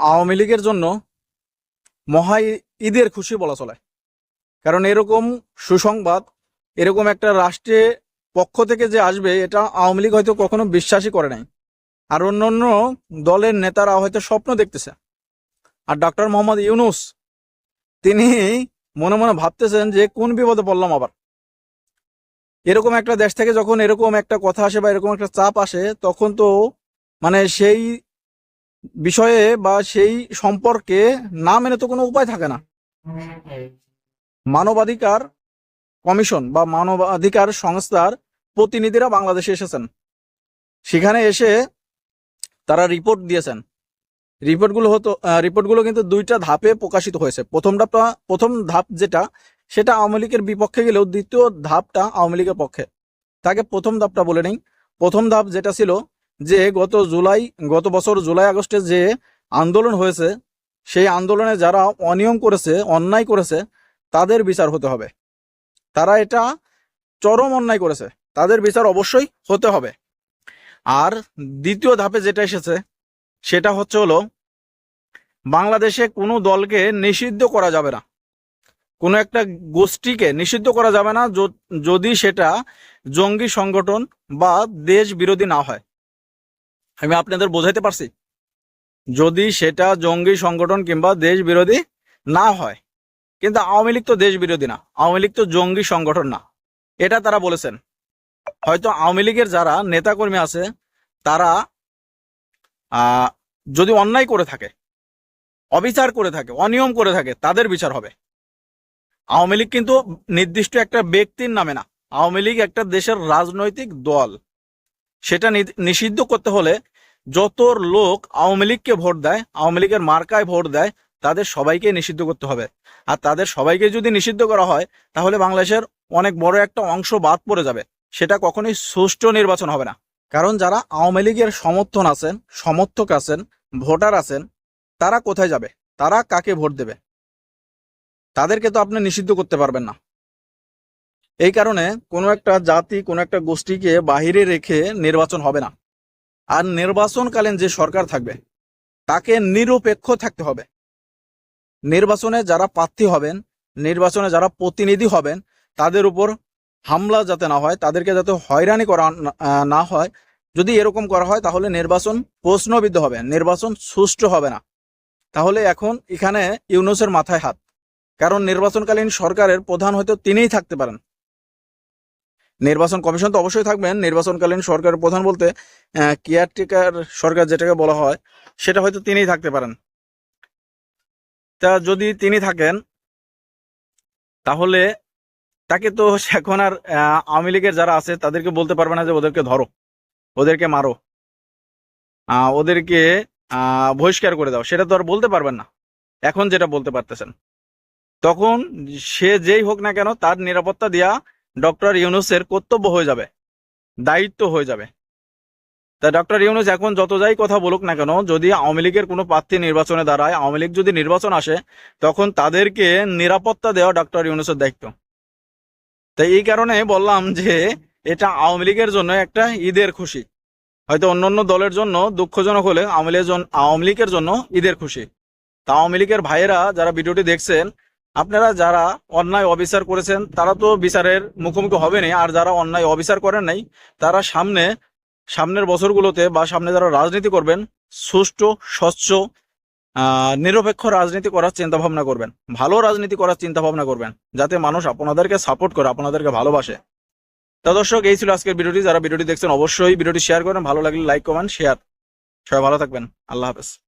আওয়ামী লীগের জন্য মহা ঈদের খুশি বলা চলে। কারণ এরকম সুসংবাদ এরকম একটা রাষ্ট্রে পক্ষ থেকে যে আসবে এটা আওয়ামী লীগ হয়তো কখনো বিশ্বাসই করে নাই, আর অন্য অন্য দলের নেতারা হয়তো স্বপ্ন দেখতেছে। আর ডক্টর মোহাম্মদ ইউনূস তিনি মনে মনে ভাবতেছেন যে কোন বিপদে পড়লাম আবার। এরকম একটা দেশ থেকে যখন এরকম একটা কথা আসে বা এরকম একটা চাপ আসে, তখন তো মানে সেই বিষয়ে বা সেই সম্পর্কে না মেনে তো কোনো উপায় থাকে না। মানবাধিকার কমিশন বা মানবাধিকার সংস্থার প্রতিনিধিরা বাংলাদেশে এসেছেন, সেখানে এসে তারা রিপোর্ট দিয়েছেন। রিপোর্টগুলো কিন্তু দুইটা ধাপে প্রকাশিত হয়েছে। প্রথম ধাপ যেটা, সেটা আওয়ামী লীগের বিপক্ষে গেলেও দ্বিতীয় ধাপটা আওয়ামী লীগের পক্ষে। তাকে প্রথম ধাপটা বলে নেই। প্রথম ধাপ যেটা ছিল যে গত বছর জুলাই আগস্টে যে আন্দোলন হয়েছে, সেই আন্দোলনে যারা অনিয়ম করেছে, অন্যায় করেছে, তাদের বিচার হতে হবে। তারা এটা চরম অন্যায় করেছে, তাদের বিচার অবশ্যই হতে হবে। আর দ্বিতীয় ধাপে যেটা এসেছে সেটা হলো বাংলাদেশে কোনো দলকে নিষিদ্ধ করা যাবে না, কোনো একটা গোষ্ঠীকে নিষিদ্ধ করা যাবে না যদি সেটা জঙ্গি সংগঠন বা দেশ বিরোধী না হয়। আমি আপনাদের বোঝাইতে পারছি? যদি সেটা জঙ্গি সংগঠন কিংবা দেশ বিরোধী না হয়। কিন্তু আওয়ামী লীগ তো দেশ বিরোধী না, আওয়ামী লীগ তো জঙ্গি সংগঠন না, এটা তারা বলেছেন। হয়তো আওয়ামী লীগের যারা নেতাকর্মী আছে তারা যদি অন্যায় করে থাকে, অবিচার করে থাকে, অনিয়ম করে থাকে, তাদের বিচার হবে। আওয়ামী লীগ কিন্তু নির্দিষ্ট একটা ব্যক্তির নামে না, আওয়ামী লীগ একটা দেশের রাজনৈতিক দল। সেটা নিষিদ্ধ করতে হলে যত লোক আওয়ামী লীগকে ভোট দেয়, আওয়ামী লীগের মার্কায় ভোট দেয়, তাদের সবাইকে নিষিদ্ধ করতে হবে। আর তাদের সবাইকে যদি নিষিদ্ধ করা হয়, তাহলে বাংলাদেশের অনেক বড় একটা অংশ বাদ পড়ে যাবে। সেটা কখনোই সুষ্ঠু নির্বাচন হবে না। কারণ যারা আওয়ামী লীগের সমর্থক আছেন, ভোটার আছেন, তারা কোথায় যাবে? তারা কাকে ভোট দেবে? তাদেরকে তো আপনি নিষিদ্ধ করতে পারবেন না। এই কারণে কোনো একটা জাতি, কোনো একটা গোষ্ঠীকে বাহিরে রেখে নির্বাচন হবে না। আর নির্বাচনকালীন যে সরকার থাকবে তাকে নিরপেক্ষ থাকতে হবে। নির্বাচনে যারা প্রার্থী হবেন, নির্বাচনে যারা প্রতিনিধি হবেন, তাদের উপর হামলা যাতে না হয়, তাদেরকে যাতে হয়রানি করা না হয়। যদি এরকম করা হয় তাহলে নির্বাচন প্রশ্নবিদ্ধ হবে, নির্বাচন সুষ্ঠু হবে না। তাহলে এখন এখানে ইউনূসের মাথায় হাত। কারণ নির্বাচনকালীন সরকারের প্রধান হয়তো তিনিই থাকতে পারেন। নির্বাচন কমিশন তো অবশ্যই থাকবেন। নির্বাচনকালীন সরকারের প্রধান বলতে কেয়ারটেকার সরকার যেটাকে বলা হয়, সেটা হয়তো তিনিই থাকতে পারেন। তা যদি তিনি থাকেন তাহলে তাকে তো এখন আর আওয়ামী লীগের যারা আছে তাদেরকে বলতে পারবে না যে ওদেরকে ধরো, ওদেরকে মারো, ওদেরকে বহিষ্কার করে দাও। সেটা তো আর বলতে পারবেন না। এখন যেটা বলতে পারতেছেন, তখন সে যেই হোক না কেন তার নিরাপত্তা দেওয়া ডক্টর ইউনূসের কর্তব্য হয়ে যাবে, দায়িত্ব হয়ে যাবে। তা ডক্টর ইউনূস এখন যত যাই কথা বলুক না কেন, যদি আওয়ামী লীগের কোনো প্রার্থী নির্বাচনে দাঁড়ায়, আওয়ামী লীগ যদি নির্বাচন আসে, তখন তাদেরকে নিরাপত্তা দেওয়া ডক্টর ইউনূসের দায়িত্ব। তাই এই কারণে বললাম যে এটা আওয়ামী লীগের জন্য একটা ঈদের খুশি। হয়তো অন্যান্য দলের জন্য দুঃখজনক হলে আওয়ামী লীগের জন্য ঈদের খুশি। তা আওয়ামী লীগের ভাইয়েরা যারা ভিডিওটি দেখছেন, আপনারা যারা অন্যায় অবিচার করেছেন তারা তো বিচারের মুখোমুখি হবেনই। আর যারা অন্যায় অবিচার করেন নাই, তারা সামনের বছরগুলোতে বা সামনে যারা রাজনীতি করবেন, সুষ্ঠু, স্বচ্ছ, নিরপেক্ষ রাজনীতি করার চিন্তা ভাবনা করবেন, ভালো রাজনীতি করার চিন্তা ভাবনা করবেন, যাতে মানুষ আপনাদেরকে সাপোর্ট করে, আপনাদেরকে ভালোবাসে। তা দর্শক, এই ছিল আজকের ভিডিওটি। যারা ভিডিওটি দেখছেন অবশ্যই ভিডিওটি শেয়ার করেন, ভালো লাগলে লাইক, কমেন্ট, শেয়ার। সবাই ভালো থাকবেন। আল্লাহ হাফেজ।